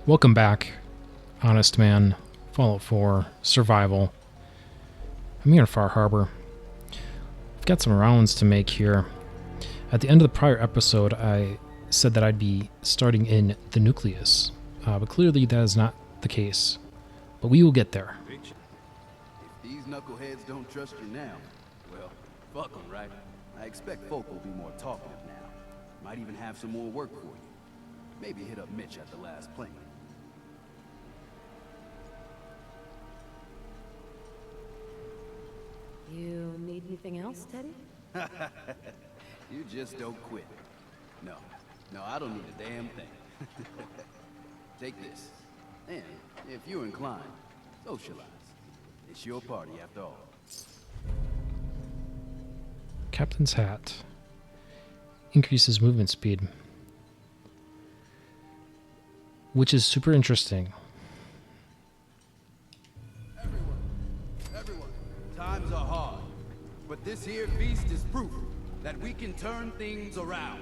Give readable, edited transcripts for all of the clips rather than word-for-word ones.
Welcome back, Honestman, Fallout 4, Survival. I'm here in Far Harbor. I've got some rounds to make here. At the end of the prior episode, I said that I'd be starting in the nucleus, but clearly that is not the case. But we will get there. If these knuckleheads don't trust you now, well, fuck them, right? I expect folk will be more talkative now. Might even have some more work for you. Maybe hit up Mitch at the last plane. You need anything else, Teddy? You just don't quit. No, I don't need a damn thing. Take this. And, if you're inclined, socialize. It's your party after all. Captain's hat. Increases movement speed. Which is super interesting. Everyone, times are hard. But this here feast is proof that we can turn things around.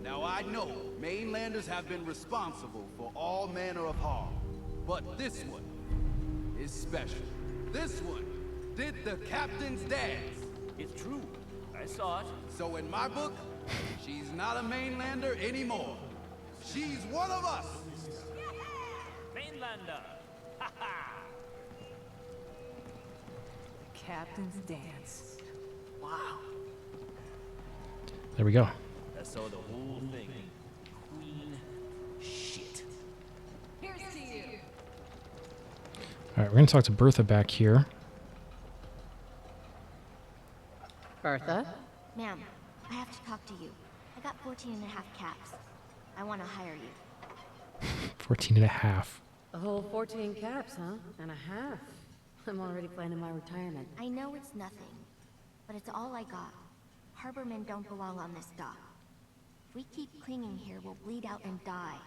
Now I know mainlanders have been responsible for all manner of harm. But this one is special. This one did the captain's dance. It's true. I saw it. So in my book, she's not a mainlander anymore. She's one of us. Mainlander. Ha ha. Captain's dance. Wow. There we go. I saw the whole thing. Queen shit. Here's to you. Alright, we're going to talk to Bertha back here. Bertha? Ma'am, I have to talk to you. I got 14 and a half caps. I want to hire you. 14 and a half. A whole 14 caps, huh? And a half. I'm already planning my retirement. I know it's nothing, but it's all I got. Harbormen don't belong on this dock. If we keep clinging here, we'll bleed out and die.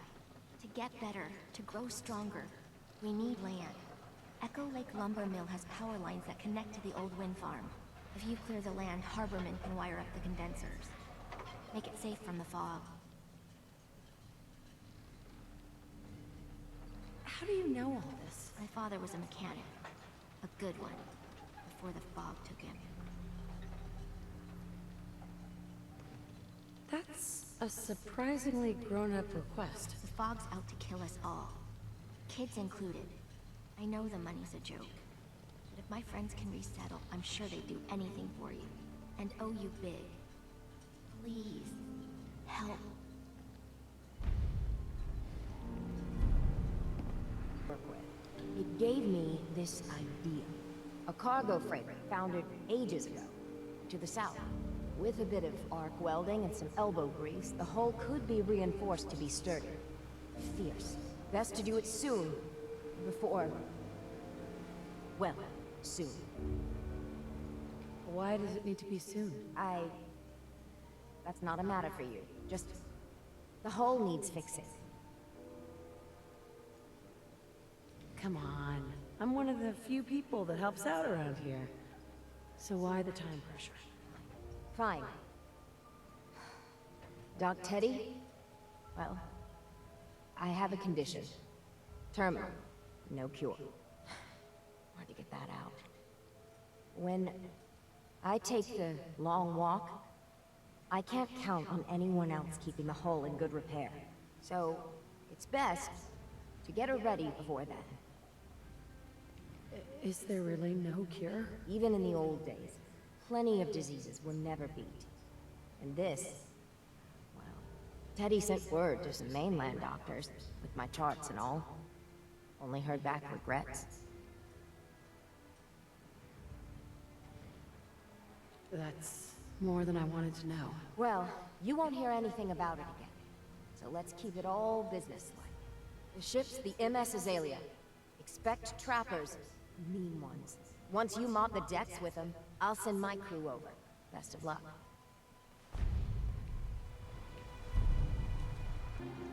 To get better, to grow stronger, we need land. Echo Lake Lumber Mill has power lines that connect to the old wind farm. If you clear the land, Harbormen can wire up the condensers. Make it safe from the fog. How do you know all this? My father was a mechanic. A good one. Before the fog took him. That's a surprisingly grown-up request. The fog's out to kill us all. Kids included. I know the money's a joke. But if my friends can resettle, I'm sure they'd do anything for you. And owe you big. Please. Help. It gave me this idea. A cargo freighter founded ages ago, to the south. With a bit of arc welding and some elbow grease, the hull could be reinforced to be sturdy. Fierce. Best to do it soon, before... well, soon. Why does it need to be soon? That's not a matter for you. Just... the hull needs fixing. Come on. I'm one of the few people that helps out around here. So why the time pressure? Fine. Doc Teddy? Well, I have a condition. Terminal. No cure. Hard to get that out. When I take the long walk, I can't count on anyone else keeping the hull in good repair. So, it's best to get her ready before then. Is there really no cure? Even in the old days, plenty of diseases were never beat. And this... well, Teddy sent word to some mainland doctors, with my charts and all. Only heard back regrets. That's more than I wanted to know. Well, you won't hear anything about it again. So let's keep it all businesslike. The ship's the MS Azalea. Expect trappers, mean ones. Once you mop the decks with them, I'll send my crew over. Best of luck.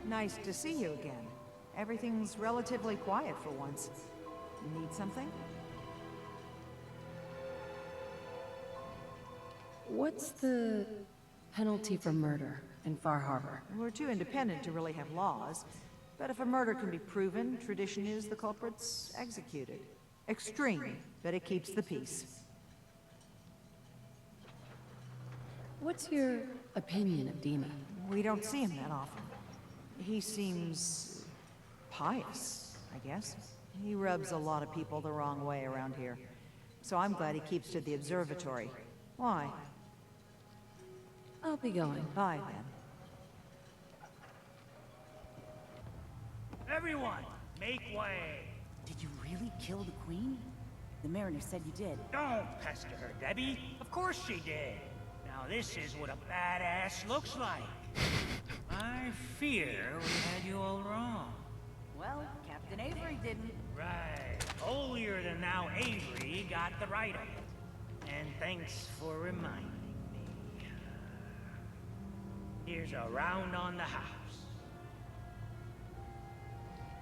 Nice to see you again. Everything's relatively quiet for once. Need something? What's the penalty for murder in Far Harbor? We're too independent to really have laws, But if a murder can be proven, tradition is the culprit's executed. Extreme, but it keeps the peace. What's your opinion of Dima? We don't see him that often. He seems pious, I guess. He rubs a lot of people the wrong way around here. So I'm glad he keeps to the observatory. Why? I'll be going. Bye, then. Everyone, make way. Did you really kill the queen? The mariner said you did. Don't pester her, Debbie. Of course she did. Now this is what a badass looks like. I fear we had you all wrong. Well, Captain Avery didn't. Right. Holier than thou Avery got the right of it. And thanks for reminding me. Here's a round on the house.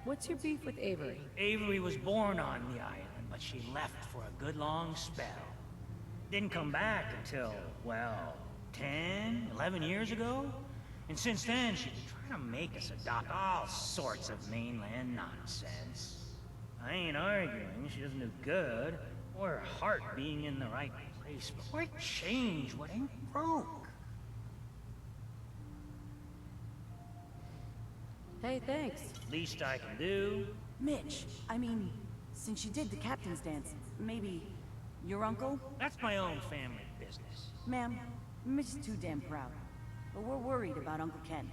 What's your beef with Avery? Avery was born on the island, but she left for a good long spell. Didn't come back until, well, 10, 11 years ago? And since then, she's been trying to make us adopt all sorts of mainland nonsense. I ain't arguing she doesn't do good, or her heart being in the right place, but why change what ain't broke? Hey, thanks. Least I can do. Mitch, I mean, since you did the captain's dance, maybe your uncle? That's my own family business. Ma'am, Mitch is too damn proud. But we're worried about Uncle Ken.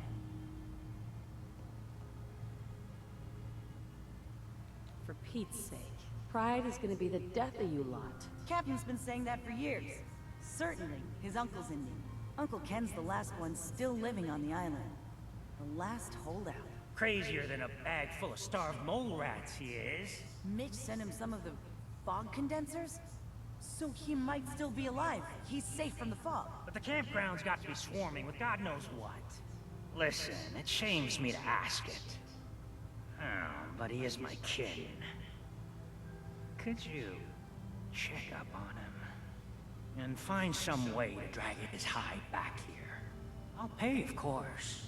For Pete's sake. Pride is gonna be the death of you lot. Captain's been saying that for years. Certainly, his uncle's Indian. Uncle Ken's the last one still living on the island. The last holdout. Crazier than a bag full of starved mole rats, he is. Mitch sent him some of the fog condensers? So he might still be alive. He's safe from the fog. But the campground's got to be swarming with God knows what. Listen, it shames me to ask it. Oh, but he is my kin. Could you check up on him? And find some way to drag his hide back here? I'll pay, of course.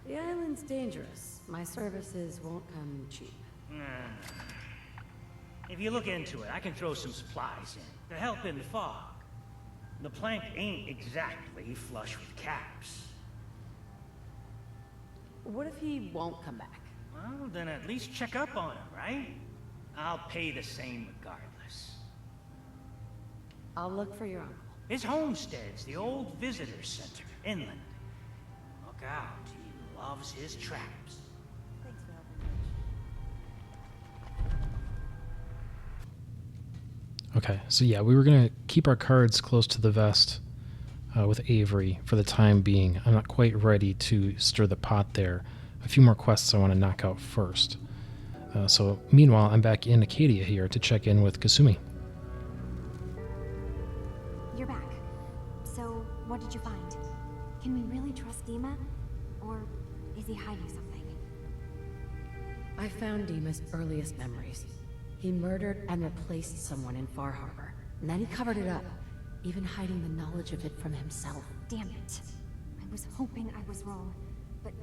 The island's dangerous. My services won't come cheap. If you look into it, I can throw some supplies in to help in the fog. The plank ain't exactly flush with caps. What if he won't come back? Well, then at least check up on him, right? I'll pay the same regardless. I'll look for your uncle. His homestead's the old visitor center, inland. Look out, he loves his traps. Thanks for helping, Mitch. Okay, so yeah, we were going to keep our cards close to the vest with Avery for the time being. I'm not quite ready to stir the pot there. A few more quests I want to knock out first. So meanwhile, I'm back in Acadia here to check in with Kasumi. You're back. So, what did you find? Can we really trust Dima? Or is he hiding something? I found Dima's earliest memories. He murdered and replaced someone in Far Harbor. And then he covered it up, even hiding the knowledge of it from himself. Damn it. I was hoping I was wrong, but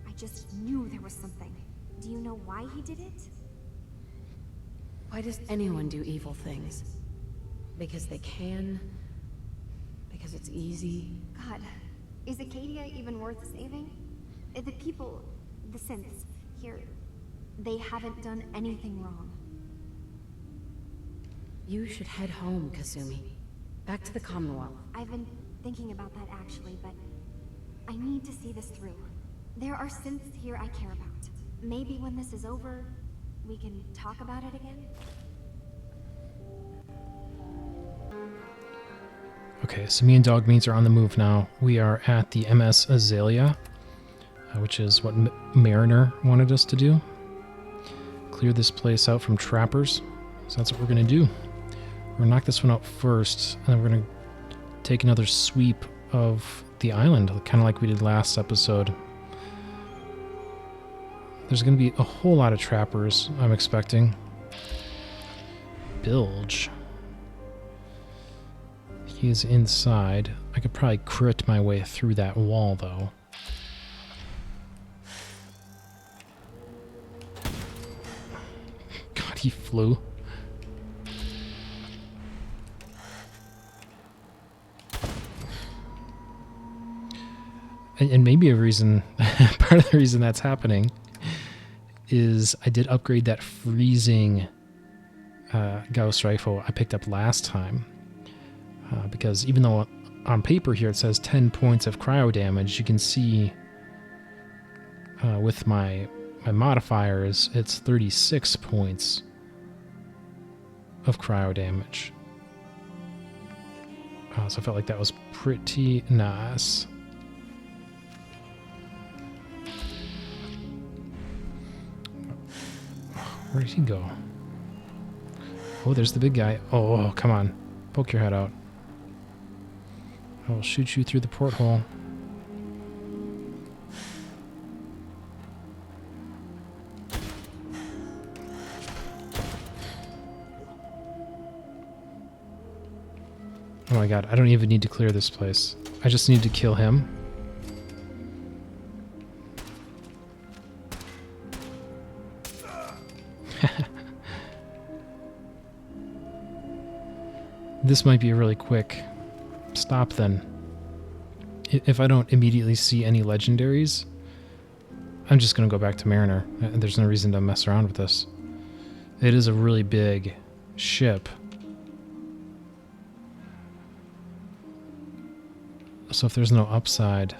I just knew there was something. Do you know why he did it? Why does anyone do evil things? Because they can? Because it's easy? God, is Acadia even worth saving? The people, the synths, here, they haven't done anything wrong. You should head home, Kasumi. Back to the Commonwealth. I've been thinking about that actually, but I need to see this through. There are synths here I care about. Maybe when this is over, we can talk about it again? Okay, so me and Dogmeat are on the move now. We are at the MS Azalea, which is what Mariner wanted us to do. Clear this place out from trappers. So that's what we're going to do. We're going to knock this one out first, and then we're going to take another sweep of the island, kind of like we did last episode. There's going to be a whole lot of trappers, I'm expecting. Bilge. He's inside. I could probably crit my way through that wall, though. He flew. And maybe a reason, part of the reason that's happening is I did upgrade that freezing Gauss rifle I picked up last time. Because even though on paper here it says 10 points of cryo damage, you can see with my modifiers it's 36 points of cryo damage. So I felt like that was pretty nice. Where did he go? Oh, there's the big guy. Oh, come on. Poke your head out. I will shoot you through the porthole. Oh my god, I don't even need to clear this place. I just need to kill him. This might be a really quick stop then. If I don't immediately see any legendaries, I'm just going to go back to Mariner. There's no reason to mess around with this. It is a really big ship. So if there's no upside...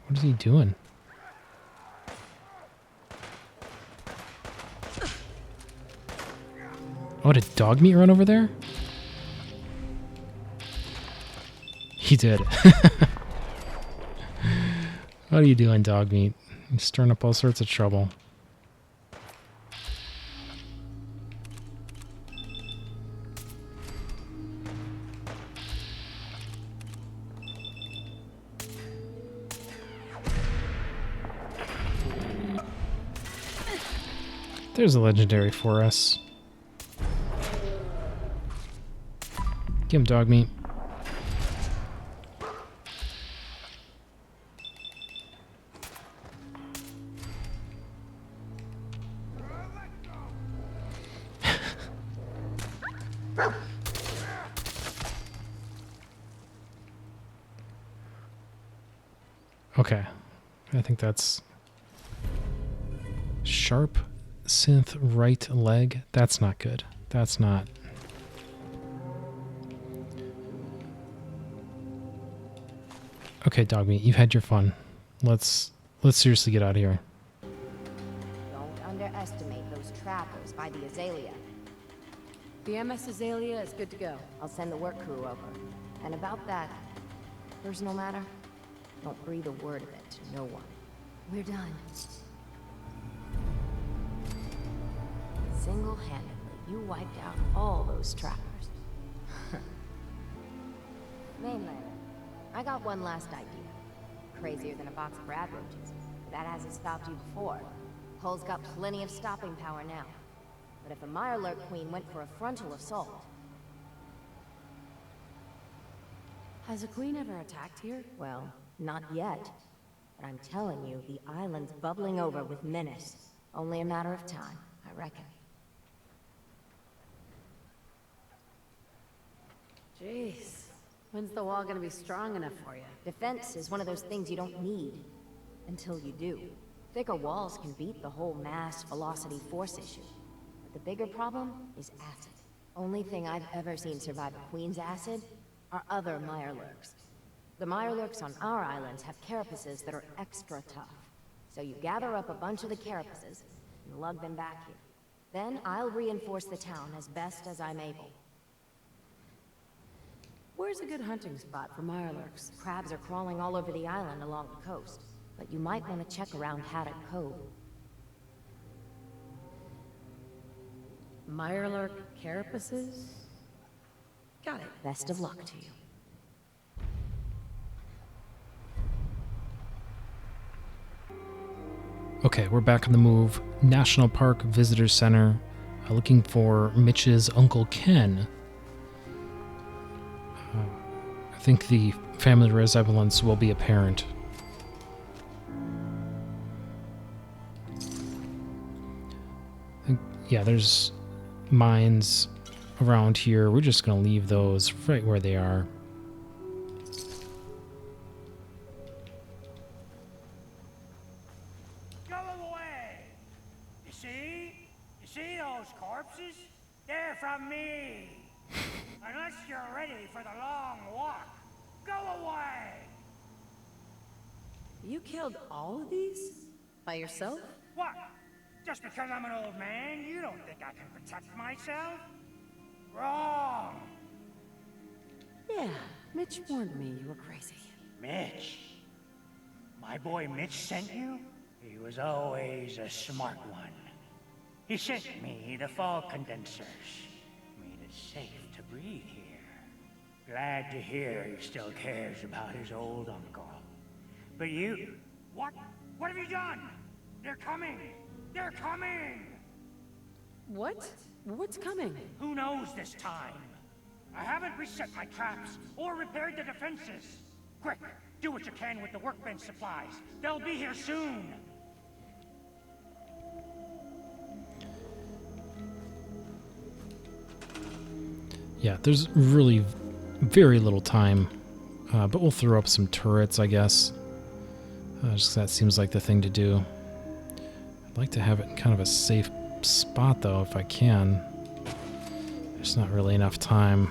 What is he doing? Oh, did Dogmeat run over there? He did. What are you doing, Dogmeat? You're stirring up all sorts of trouble. There's a legendary for us. Give him Dogmeat. Okay. I think that's sharp synth right leg. That's not good. That's not. Okay, Dogmeat, you've had your fun. Let's seriously get out of here. Don't underestimate those trappers by the Azalea. The MS Azalea is good to go. I'll send the work crew over. And about that personal matter, don't breathe a word of it to no one. We're done. Single-handedly, you wiped out all those trappers. Mainlander, I got one last idea. Crazier than a box of rad roaches. That hasn't stopped you before. Hull's got plenty of stopping power now. But if a Mirelurk Queen went for a frontal assault... Has a queen ever attacked here? Well, not yet. But I'm telling you, the island's bubbling over with menace. Only a matter of time, I reckon. Jeez. When's the wall gonna be strong enough for you? Defense is one of those things you don't need. Until you do. Thicker walls can beat the whole mass velocity force issue. But the bigger problem is acid. Only thing I've ever seen survive a queen's acid are other Mirelurks. The Mirelurks on our islands have carapaces that are extra tough. So you gather up a bunch of the carapaces and lug them back here. Then I'll reinforce the town as best as I'm able. Where's a good hunting spot for Mirelurks? Crabs are crawling all over the island along the coast. But you might want to check around Haddock Cove. Mirelurk carapaces? Got it. Best of luck to you. Okay, we're back on the move. National Park Visitor Center. looking for Mitch's Uncle Ken. I think the family resemblance will be apparent. Yeah, there's mines around here. We're just going to leave those right where they are. Go away! You see those corpses? They're from me! Unless you're ready for the long walk, go away! You killed all of these? By yourself? What? Just because I'm an old man, you don't think I can protect myself? Wrong! Yeah, Mitch warned me you were crazy. Mitch? My boy Mitch sent you? He was always a smart one. He sent me the fall condensers. Made it safe to breathe here. Glad to hear he still cares about his old uncle. But you... What? What have you done? They're coming! They're coming! What? What's coming? Who knows this time? I haven't reset my traps or repaired the defenses. Quick, do what you can with the workbench supplies. They'll be here soon. Yeah, there's really very little time, but we'll throw up some turrets, I guess. Just 'cause that seems like the thing to do. I'd like to have it in kind of a safe spot, though, if I can. There's not really enough time.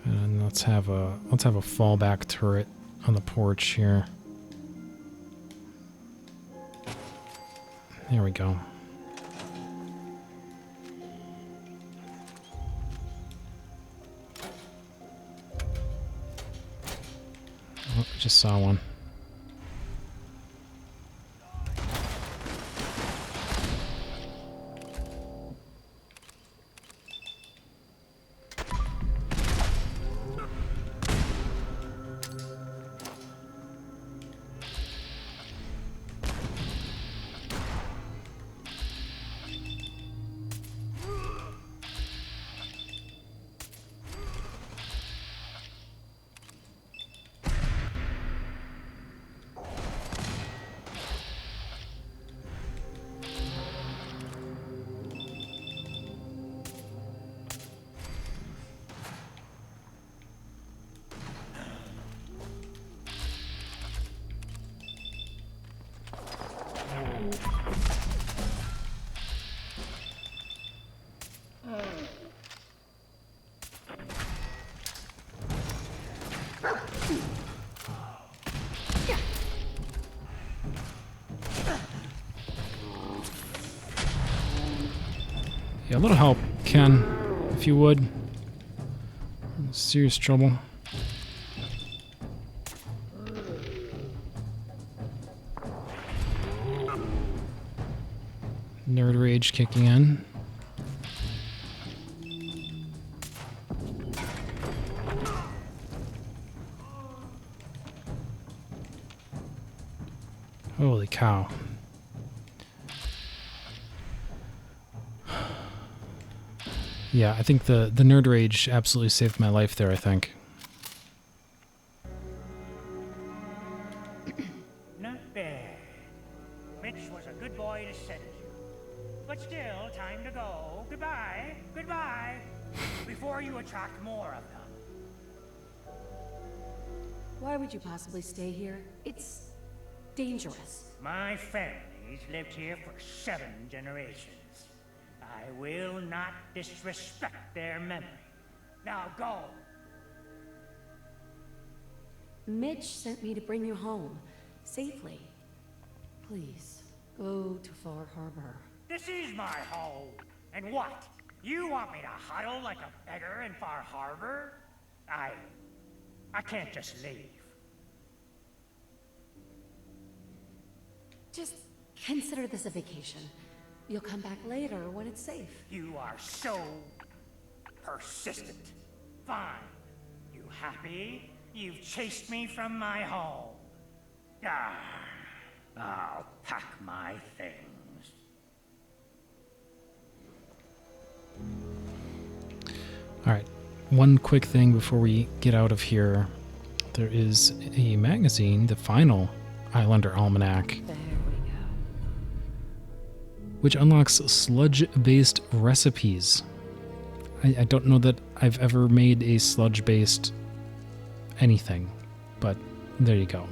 And let's have a fallback turret on the porch here. There we go. Oh, I just saw one. Yeah, a little help, Ken, if you would. Serious trouble. Nerd rage kicking in. Holy cow. Yeah, I think the nerd rage absolutely saved my life there, I think. Not bad. Mitch was a good boy to send you. But still, time to go. Goodbye. Goodbye. Before you attract more of them. Why would you possibly stay here? It's dangerous. My family's lived here for 7 generations. I will not disrespect their memory. Now go! Mitch sent me to bring you home, safely. Please, go to Far Harbor. This is my home! And what? You want me to huddle like a beggar in Far Harbor? I can't just leave. Just consider this a vacation. You'll come back later when it's safe. You are so persistent. Fine. You happy? You've chased me from my home. Ah, I'll pack my things. Alright, one quick thing before we get out of here. There is a magazine, the final Islander Almanac, There we go. which unlocks sludge-based recipes. I don't know that I've ever made a sludge-based anything, but there you go.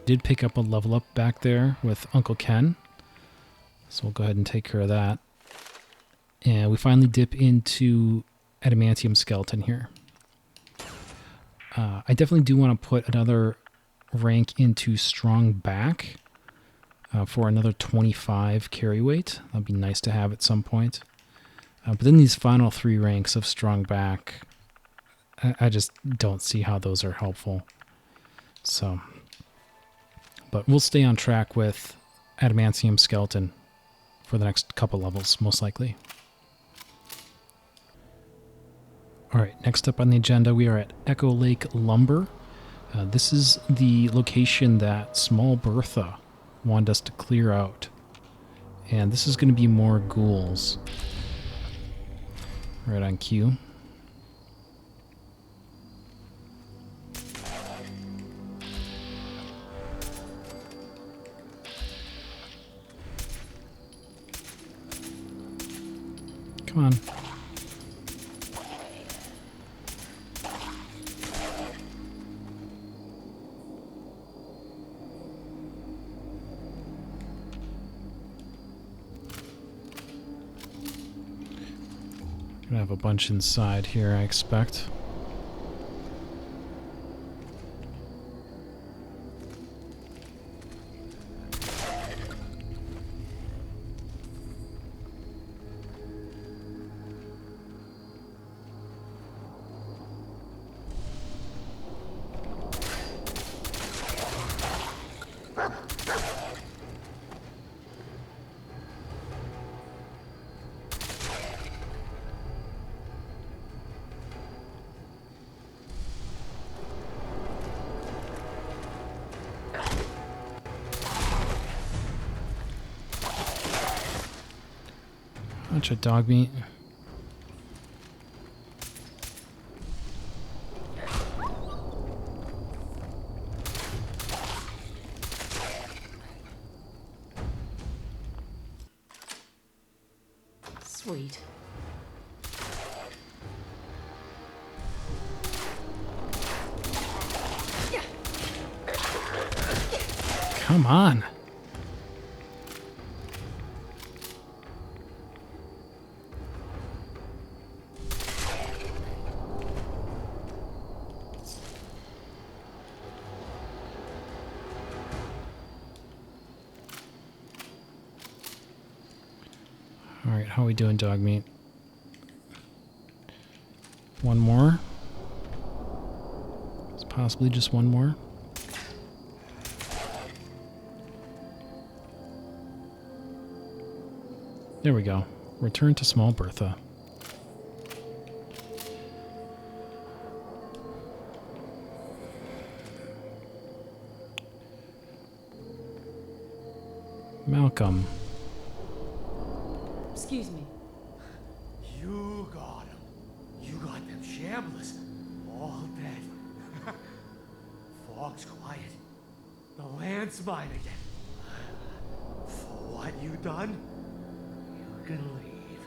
Did pick up a level up back there with Uncle Ken, so we'll go ahead and take care of that. And we finally dip into adamantium skeleton here. I definitely do want to put another rank into strong back for another 25 carry weight. That'd be nice to have at some point. But then these final 3 ranks of strong back, I just don't see how those are helpful. So, but we'll stay on track with adamantium skeleton for the next couple levels, most likely. Alright, next up on the agenda, we are at Echo Lake Lumber. This is the location that Small Bertha wanted us to clear out. And this is going to be more ghouls. Right on cue. Come on. Gonna have a bunch inside here, I expect. Bunch of dog meat. Sweet. Come on. Alright, how are we doing, dog meat? One more? It's possibly just one more. There we go. Return to Small Bertha. Malcolm. Excuse me. You got him. You got them shamblers. All dead. Fog's quiet. The land's mine again. For what you done, you can leave.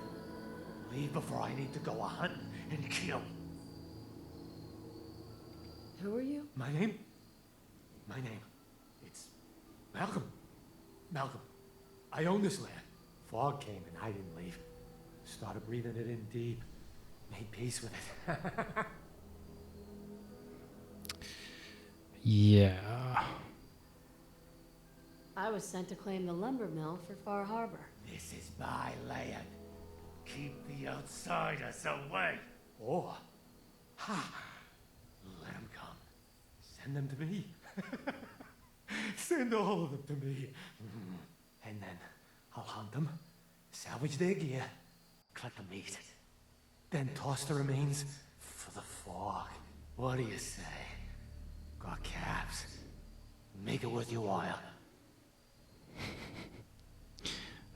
Leave before I need to go a-hunting and kill. Who are you? My name? It's Malcolm. Malcolm. I own this land. Fog came and I didn't leave. Started breathing it in deep. Made peace with it. Yeah. I was sent to claim the lumber mill for Far Harbor. This is my land. Keep the outsiders away. Or, let them come. Send them to me. Send all of them to me. And then I'll hunt them, salvage their gear, collect the meat, then toss the remains for the fog. What do you say? Got calves. Make it worth your while.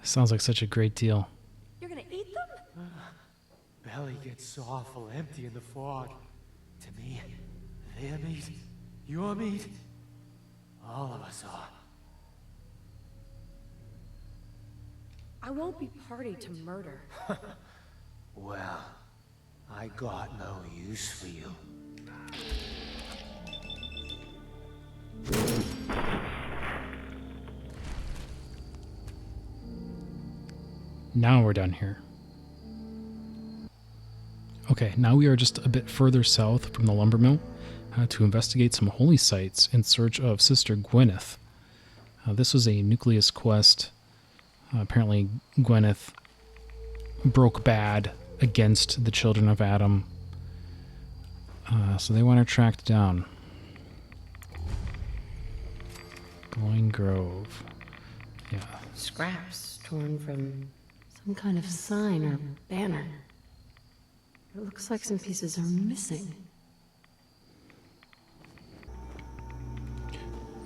Sounds like such a great deal. You're gonna eat them? Belly gets so awful empty in the fog. To me, their meat, your meat, all of us are. I won't be party to murder. Well, I got no use for you. Now we're done here. Okay, now we are just a bit further south from the lumber mill to investigate some holy sites in search of Sister Gwyneth. This was a nucleus quest. Apparently, Gwyneth broke bad against the children of Adam. So they want her tracked down. Glowing Grove. Yeah. Scraps torn from some kind of sign or banner. It looks like some pieces are missing.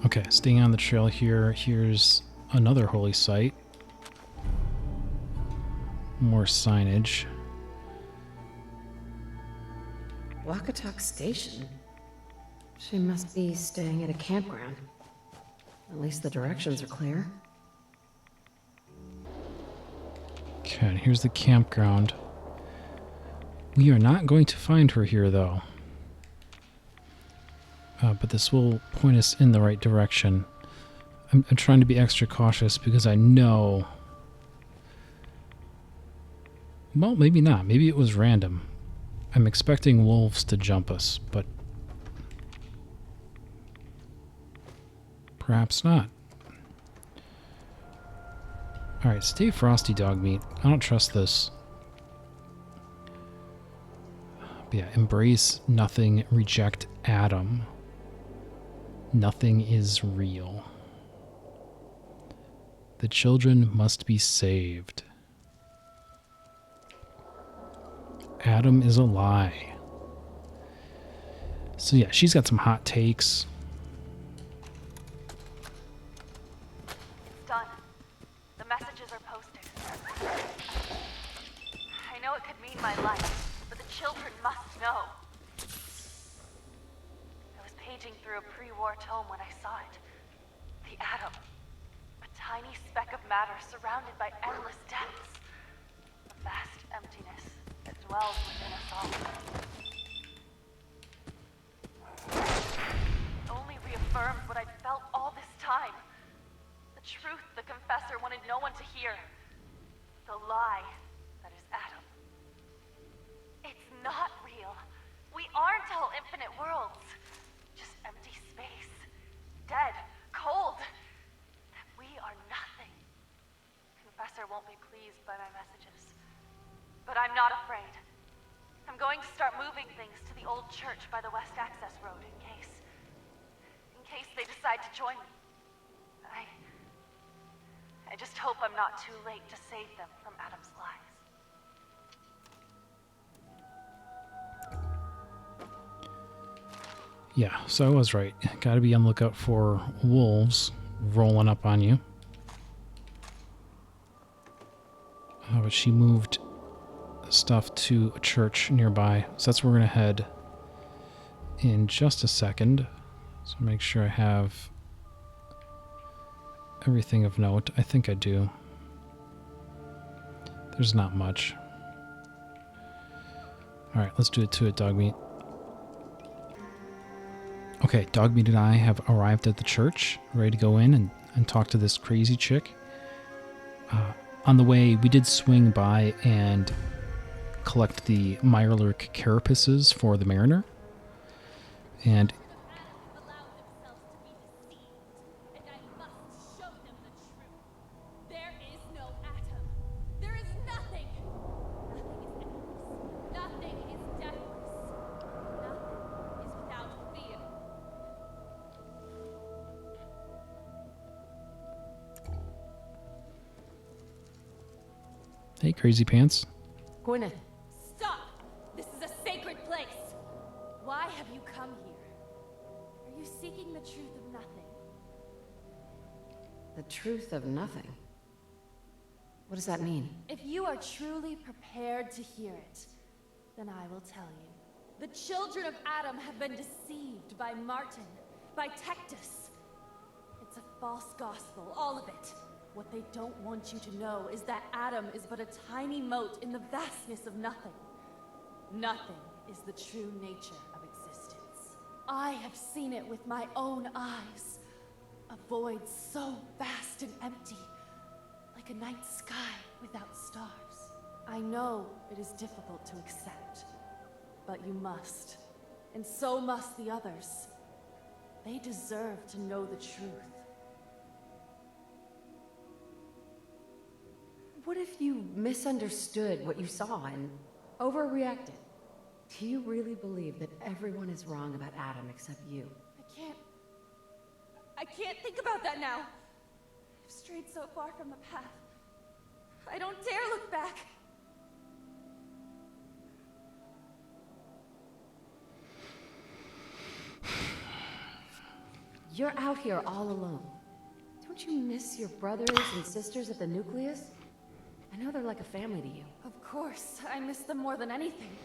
Okay, staying on the trail here. Here's another holy site. More signage. Wakatok Station. She must be staying at a campground. At least the directions are clear. Okay, and here's the campground. We are not going to find her here, though. But this will point us in the right direction. I'm trying to be extra cautious because I know... Well, maybe not. Maybe it was random. I'm expecting wolves to jump us, but... perhaps not. Alright, stay frosty, Dogmeat. I don't trust this. But yeah, embrace nothing, reject Adam. Nothing is real. The children must be saved. Adam is a lie. So yeah, she's got some hot takes. Done. The messages are posted. I know it could mean my life, but the children must know. I was paging through a pre-war tome when I saw it. The atom. A tiny speck of matter surrounded by endless depths. A vast emptiness that dwells within us all. It only reaffirmed what I'd felt all this time. The truth the confessor wanted no one to hear. The lie that is Adam. It's not real. We aren't all infinite worlds. Just empty space. Dead. Cold. We are nothing. Confessor won't be pleased by my messages. But I'm not afraid. I'm going to start moving things to the old church by the West Access Road in case they decide to join me. I just hope I'm not too late to save them from Adam's lies. Yeah, so I was right. Gotta be on the lookout for wolves rolling up on you. But she moved stuff to a church nearby, so that's where we're gonna head in just a second. So make sure I have everything of note. I think I do. There's not much. Alright, let's do it to it, Dogmeat. Okay, Dogmeat and I have arrived at the church, ready to go in and talk to this crazy chick. On the way, we did swing by and collect the Mirelurk carapaces for the Mariner. And hey, crazy pants. Gwyneth. Stop! This is a sacred place! Why have you come here? Are you seeking the truth of nothing? The truth of nothing? What does that mean? If you are truly prepared to hear it, then I will tell you. The children of Adam have been deceived by Martin, by Tectus. It's a false gospel, all of it. What they don't want you to know is that Adam is but a tiny mote in the vastness of nothing. Nothing is the true nature of existence. I have seen it with my own eyes. A void so vast and empty, like a night sky without stars. I know it is difficult to accept, but you must. And so must the others. They deserve to know the truth. What if you misunderstood what you saw and overreacted? Do you really believe that everyone is wrong about Adam except you? I can't think about that now. I've strayed so far from the path. I don't dare look back. You're out here all alone. Don't you miss your brothers and sisters at the nucleus? I know they're like a family to you. Of course, I miss them more than anything.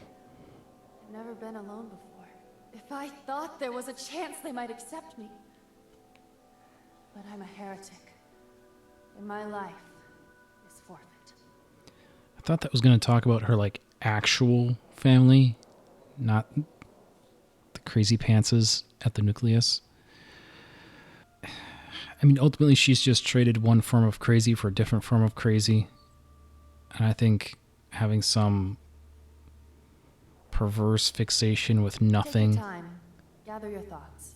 I've never been alone before. If I thought there was a chance they might accept me. But I'm a heretic. And my life is forfeit. I thought that was going to talk about her, like, actual family, not the crazy pantses at the nucleus. I mean, ultimately, she's just traded one form of crazy for a different form of crazy. And I think having some perverse fixation with nothing Take your time. Gather your thoughts.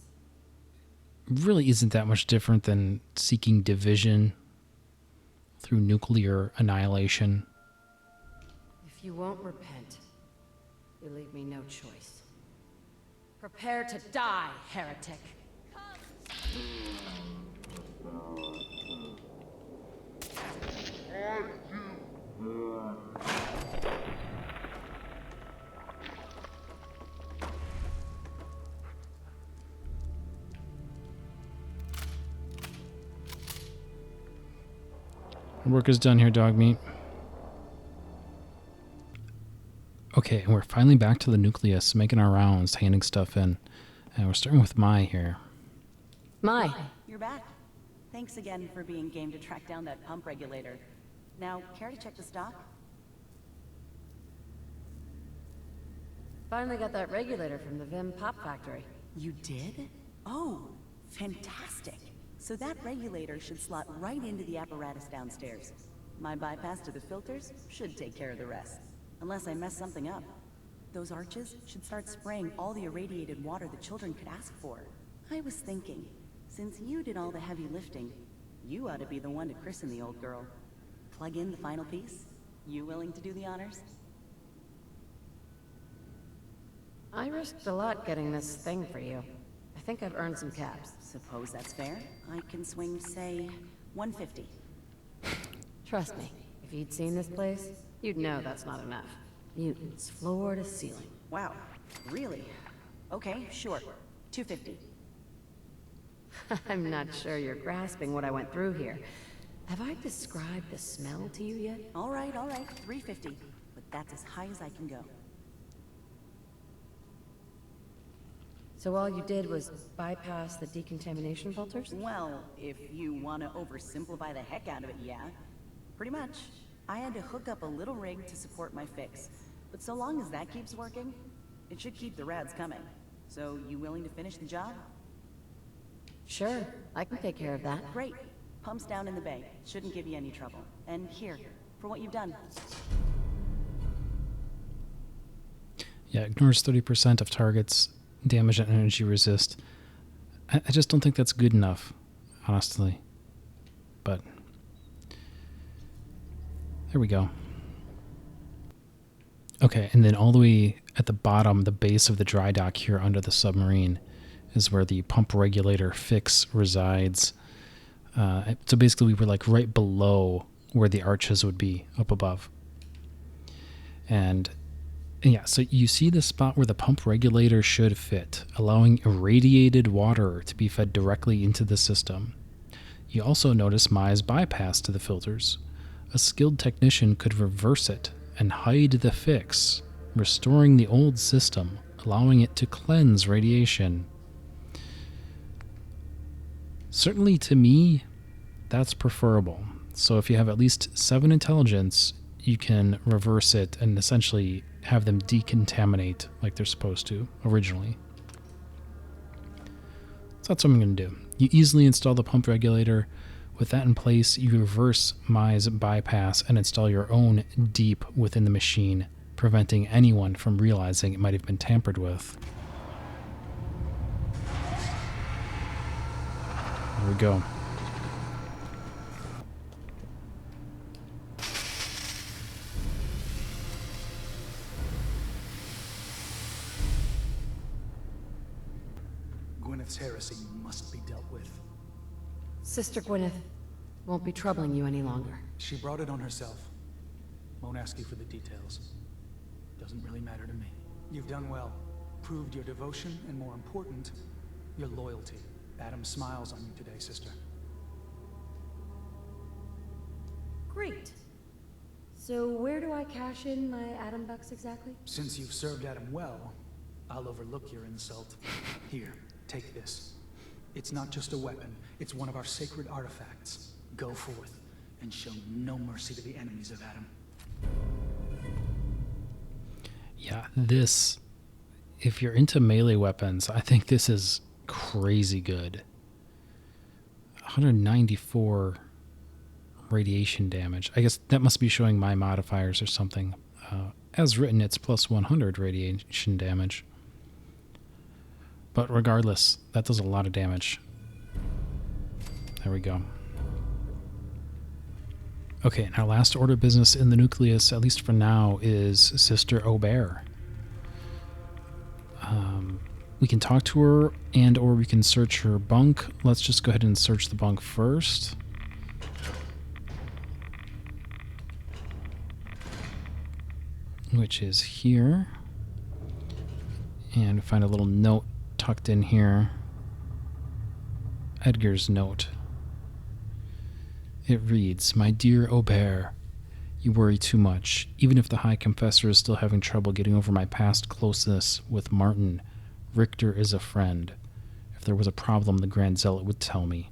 really isn't that much different than seeking division through nuclear annihilation. If you won't repent, you leave me no choice. Prepare to die, heretic. Work is done here, Dogmeat. Okay, and we're finally back to the nucleus, making our rounds, handing stuff in. And we're starting with Mai here. Mai. You're back. Thanks again for being game to track down that pump regulator. Now, care to check the stock? Finally got that regulator from the Vim Pop Factory. You did? Oh, fantastic. So that regulator should slot right into the apparatus downstairs. My bypass to the filters should take care of the rest. Unless I mess something up. Those arches should start spraying all the irradiated water the children could ask for. I was thinking, since you did all the heavy lifting, you ought to be the one to christen the old girl. Plug in the final piece? You willing to do the honors? I risked a lot getting this thing for you. I think I've earned some caps. Suppose that's fair. I can swing, say, 150. Trust me, if you'd seen this place, you'd know that's not enough. Mutants, floor to ceiling. Wow, really? Okay, sure. 250. I'm not sure you're grasping what I went through here. Have I described the smell to you yet? All right, 350. But that's as high as I can go. So all you did was bypass the decontamination filters? Well, if you want to oversimplify the heck out of it, yeah. Pretty much. I had to hook up a little rig to support my fix. But so long as that keeps working, it should keep the rads coming. So, you willing to finish the job? Sure, I can take care of that. Great. Pumps down in the bay. Shouldn't give you any trouble. And here, for what you've done. Yeah, ignores 30% of targets, damage and energy resist. I just don't think that's good enough, honestly. But there we go. Okay, and then all the way at the bottom, the base of the dry dock here under the submarine is where the pump regulator fix resides. So basically we were like right below where the arches would be up above. And And yeah, so you see the spot where the pump regulator should fit, allowing irradiated water to be fed directly into the system. You also notice Mai's bypass to the filters. A skilled technician could reverse it and hide the fix, restoring the old system, allowing it to cleanse radiation. Certainly to me, that's preferable. So if you have at least 7 intelligence, you can reverse it and essentially have them decontaminate like they're supposed to originally. So that's what I'm going to do. You easily install the pump regulator. With that in place, you reverse Mai's bypass and install your own deep within the machine, preventing anyone from realizing it might have been tampered with. There we go. Gwyneth's heresy must be dealt with. Sister Gwyneth won't be troubling you any longer. She brought it on herself. Won't ask you for the details. Doesn't really matter to me. You've done well. Proved your devotion, and more important, your loyalty. Adam smiles on you today, sister. Great. So where do I cash in my Adam bucks exactly? Since you've served Adam well, I'll overlook your insult. Here, take this. It's not just a weapon, it's one of our sacred artifacts. Go forth, and show no mercy to the enemies of Adam. Yeah, this, if you're into melee weapons, I think this is crazy good. 194 radiation damage. I guess that must be showing my modifiers or something. As written, it's plus 100 radiation damage. But regardless, that does a lot of damage. There we go. Okay, and our last order of business in the nucleus, at least for now, is Sister Aubert. We can talk to her and or we can search her bunk. Let's just go ahead and search the bunk first. Which is here. And find a little note tucked in here. Edgar's note. It reads, "My dear Aubert, you worry too much. Even if the High Confessor is still having trouble getting over my past closeness with Martin, Richter is a friend. If there was a problem, the Grand Zealot would tell me.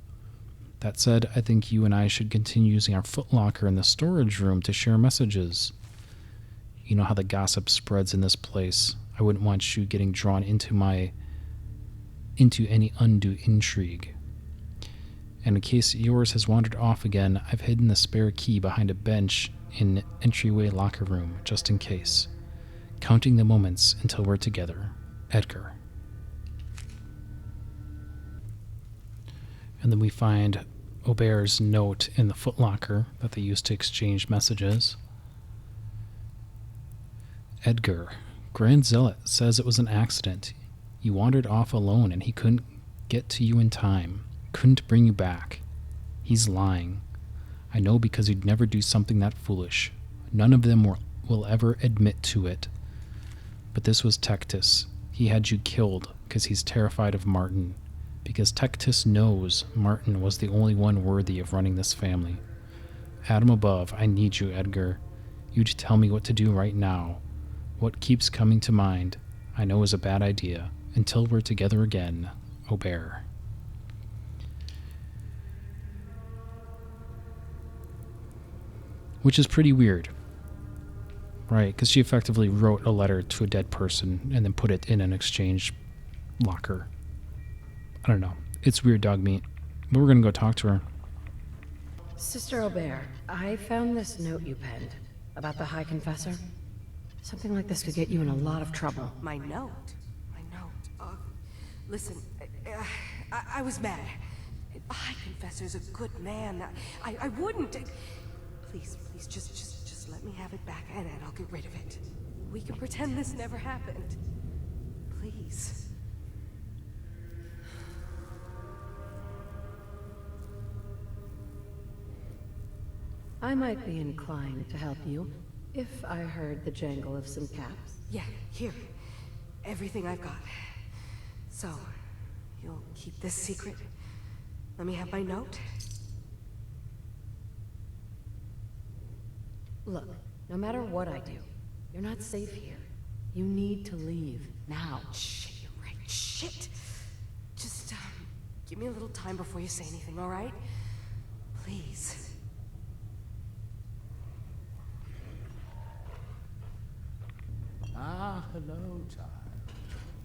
That said, I think you and I should continue using our footlocker in the storage room to share messages. You know how the gossip spreads in this place. I wouldn't want you getting drawn into any undue intrigue. And in case yours has wandered off again, I've hidden the spare key behind a bench in entryway locker room, just in case. Counting the moments until we're together. Edgar." And then we find Aubert's note in the footlocker that they used to exchange messages. "Edgar, Grand Zealot says it was an accident. You wandered off alone and he couldn't get to you in time. Couldn't bring you back. He's lying. I know because he'd never do something that foolish. None of them will ever admit to it. But this was Tectus. He had you killed because he's terrified of Martin. Because Tectus knows Martin was the only one worthy of running this family. Adam above, I need you, Edgar. You to tell me what to do right now. What keeps coming to mind, I know is a bad idea. Until we're together again, Aubert." Which is pretty weird. Right, because she effectively wrote a letter to a dead person and then put it in an exchange locker. I don't know. It's weird, Dogmeat. But we're going to go talk to her. Sister Aubert, I found this note you penned about the High Confessor. Something like this could get you in a lot of trouble. My note? My note? Listen, I was mad. The High Confessor's a good man. I wouldn't... Please, just let me have it back and I'll get rid of it. We can pretend this never happened. Please. I might be inclined to help you. If I heard the jangle of some caps. Yeah, here. Everything I've got. So, you'll keep this secret? Let me have my note? Look, no matter what I do, you're not safe here. You need to leave, now. Shit, you're right. Shit! Just, give me a little time before you say anything, alright? Please. Ah, hello, child.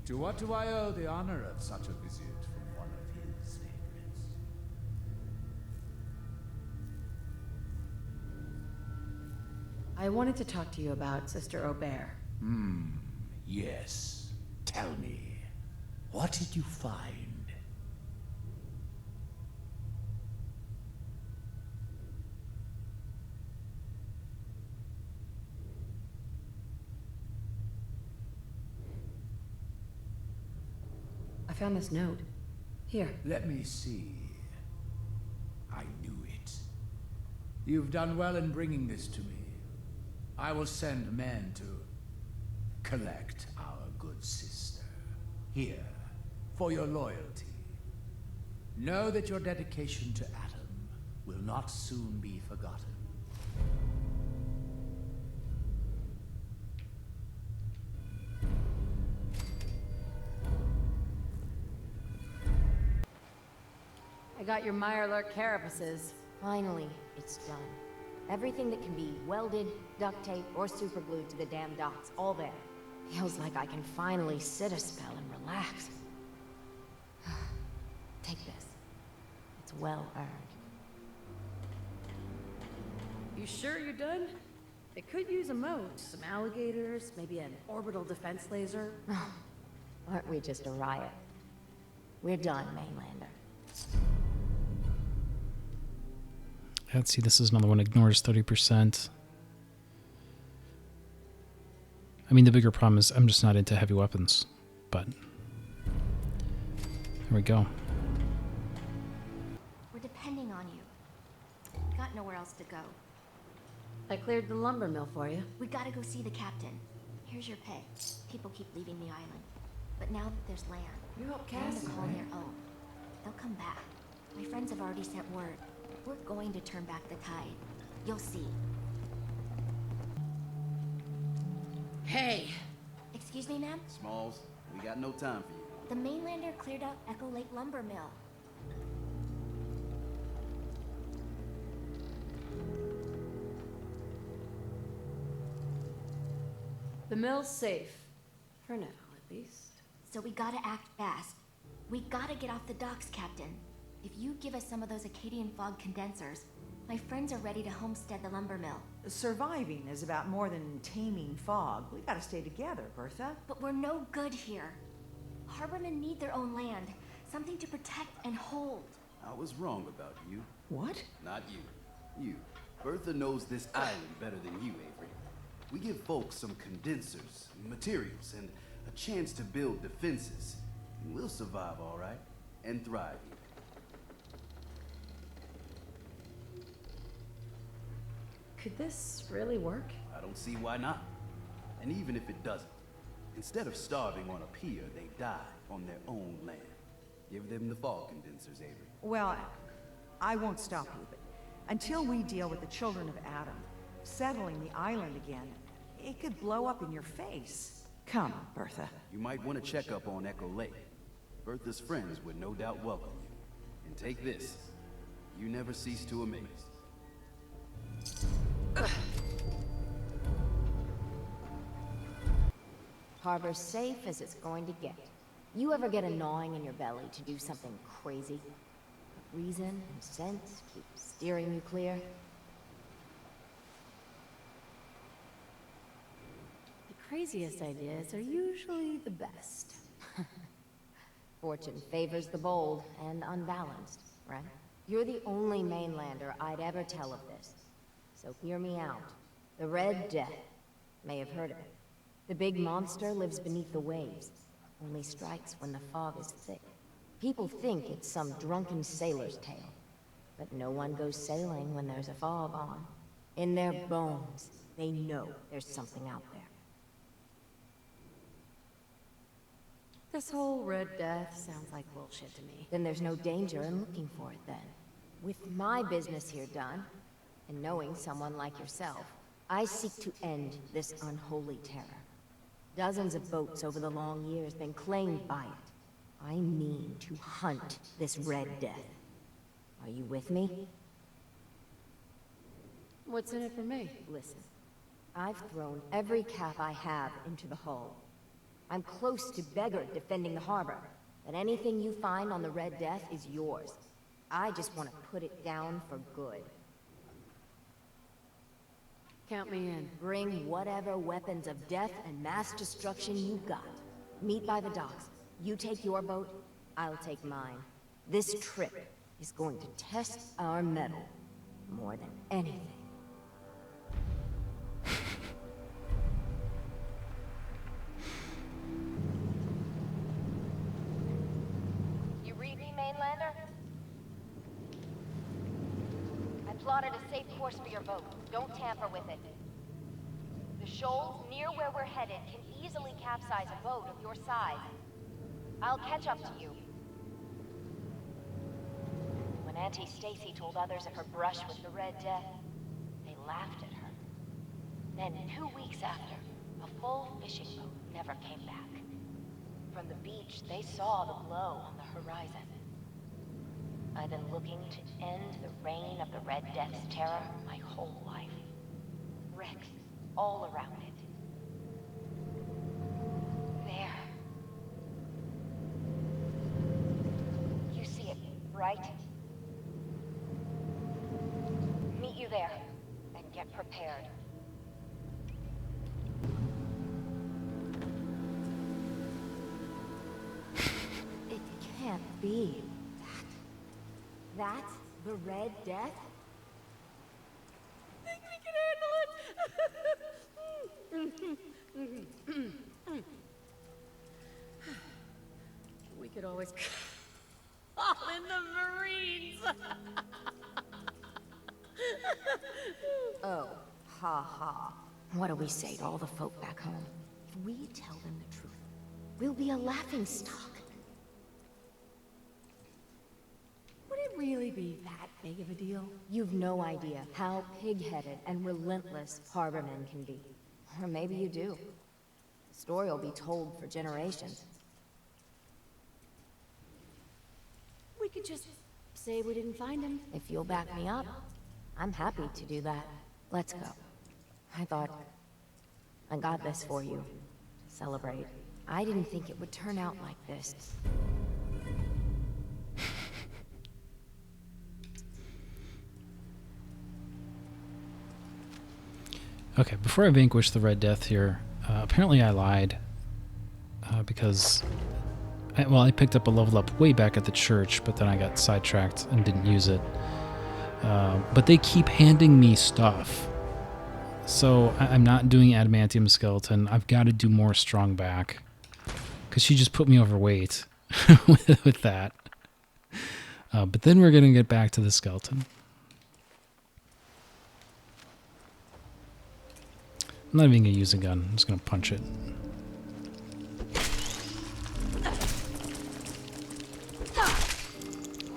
To what do I owe the honor of such a visit from one of his favorites? I wanted to talk to you about Sister Aubert. Yes. Tell me, what did you find? I found this note. Here. Let me see. I knew it. You've done well in bringing this to me. I will send men to collect our good sister. Here, for your loyalty. Know that your dedication to Adam will not soon be forgotten. I got your Mirelurk carapaces. Finally, it's done. Everything that can be welded, duct tape, or superglued to the damn docks, all there. Feels like I can finally sit a spell and relax. Take this. It's well earned. You sure you're done? They could use a moat, some alligators, maybe an orbital defense laser. Aren't we just a riot? We're done, Mainlander. Let's see, this is another one. Ignores 30%. I mean, the bigger problem is I'm just not into heavy weapons. But here we go. We're depending on you. Got nowhere else to go. I cleared the lumber mill for you. We gotta go see the captain. Here's your pay. People keep leaving the island. But now that there's land, You help they're gonna Cassie, call right? their own. They'll come back. My friends have already sent word. We're going to turn back the tide. You'll see. Hey! Excuse me, ma'am? Smalls, we got no time for you. The Mainlander cleared out Echo Lake Lumber Mill. The mill's safe. For now, at least. So we gotta act fast. We gotta get off the docks, Captain. If you give us some of those Acadian fog condensers, my friends are ready to homestead the lumber mill. Surviving is about more than taming fog. We gotta stay together, Bertha. But we're no good here. Harbormen need their own land, something to protect and hold. I was wrong about you. What? Not you. You. Bertha knows this island better than you, Avery. We give folks some condensers, materials, and a chance to build defenses. And we'll survive, all right? And thrive here. Could this really work? I don't see why not. And even if it doesn't, instead of starving on a pier, they die on their own land. Give them the fog condensers, Avery. Well, I won't stop you, but until we deal with the children of Adam, settling the island again, it could blow up in your face. Come, Bertha. You might want to check up on Echo Lake. Bertha's friends would no doubt welcome you. And take this. You never cease to amaze. Harbor's safe as it's going to get. You ever get a gnawing in your belly to do something crazy? But reason and sense keep steering you clear. The craziest ideas are usually the best. Fortune favors the bold and unbalanced, right? You're the only mainlander I'd ever tell of this. So hear me out. The Red Death. May have heard of it. The big monster lives beneath the waves. Only strikes when the fog is thick. People think it's some drunken sailor's tale. But no one goes sailing when there's a fog on. In their bones, They know there's something out there. This whole Red Death sounds like bullshit to me. Then there's no danger in looking for it then. With my business here done, and knowing someone like yourself, I seek to end this unholy terror. Dozens of boats over the long years been claimed by it. I mean to hunt this Red Death. Are you with me? What's in it for me? Listen, I've thrown every cap I have into the hull. I'm close to beggar defending the harbor, but anything you find on the Red Death is yours. I just want to put it down for good. Count me in. Bring whatever weapons of death and mass destruction you've got. Meet by the docks. You take your boat, I'll take mine. This trip is going to test our mettle more than anything. You read me, Mainlander? I plotted a safe course for your boat. Don't tamper with it. The shoals near where we're headed can easily capsize a boat of your size. I'll catch up to you. When Auntie Stacy told others of her brush with the Red Death, they laughed at her. Then 2 weeks after, a full fishing boat never came back. From the beach, they saw the glow on the horizon. I've been looking to end the reign of the Red Death's terror my whole life. Wrecks all around it. There. You see it, right? Meet you there, and get prepared. It can't be. That's the Red Death? I think we can handle it. We could always call in the Marines. Oh, ha ha. What do we say to all the folk back home? If we tell them the truth, we'll be a laughingstock. Would it really be that big of a deal? You've no idea how pig-headed and relentless harbormen can be. Or maybe you do. The story will be told for generations. We could just say we didn't find him. If you'll back me up, I'm happy to do that. Let's go. I thought I got this for you to celebrate. I didn't think it would turn out like this. Okay, before I vanquish the Red Death here, apparently I lied because I picked up a level up way back at the church, but then I got sidetracked and didn't use it. But they keep handing me stuff. So I'm not doing adamantium skeleton. I've got to do more strong back. Because she just put me overweight with that. But then we're going to get back to the skeleton. I'm not even going to use a gun. I'm just going to punch it.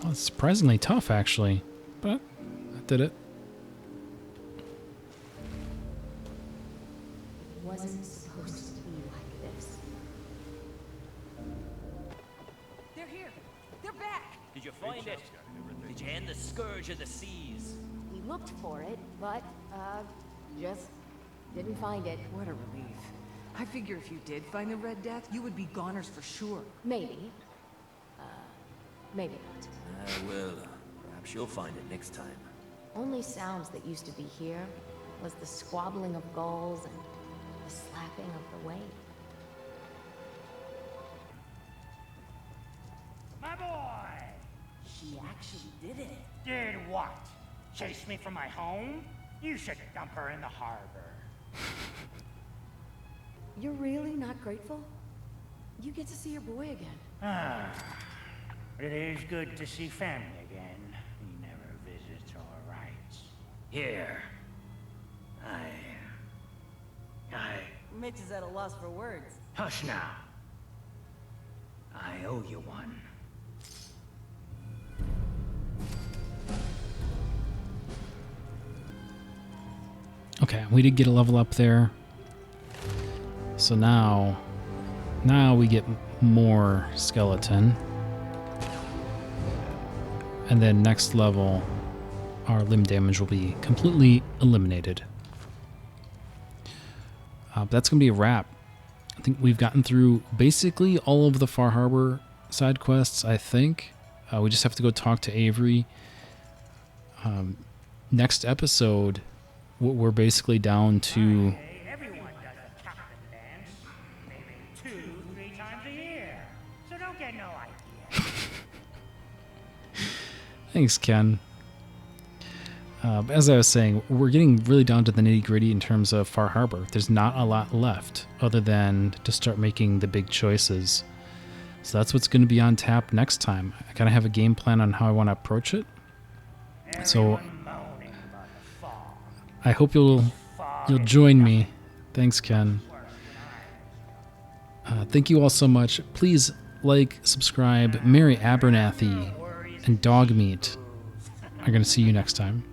Well, it's surprisingly tough, actually. But I did it. It wasn't supposed to be like this. They're here. They're back. Did you find it? Did you end the scourge of the seas? We looked for it, but, just didn't find it. What a relief. I figure if you did find the Red Death, you would be goners for sure. Maybe. Maybe not. Well, perhaps you'll find it next time. Only sounds that used to be here was the squabbling of gulls and the slapping of the wave. My boy! She actually did it. Did what? Chase me from my home? You should dump her in the harbor. You're really not grateful? You get to see your boy again. Ah, it is good to see family again. He never visits or writes. Here, I Mitch is at a loss for words. Hush now. I owe you one. Okay, we did get a level up there. So now we get more skeleton. And then next level, our limb damage will be completely eliminated. But that's going to be a wrap. I think we've gotten through basically all of the Far Harbor side quests, I think. We just have to go talk to Avery. Next episode, we're basically down to... Everyone does a captain dance. Maybe 2-3 times a year. So don't get no idea. Thanks, Ken. As I was saying, we're getting really down to the nitty-gritty in terms of Far Harbor. There's not a lot left other than to start making the big choices. So that's what's going to be on tap next time. I kind of have a game plan on how I want to approach it. So I hope you'll join me. Thanks, Ken. Thank you all so much. Please like, subscribe. Mary Abernathy and Dogmeat are going to see you next time.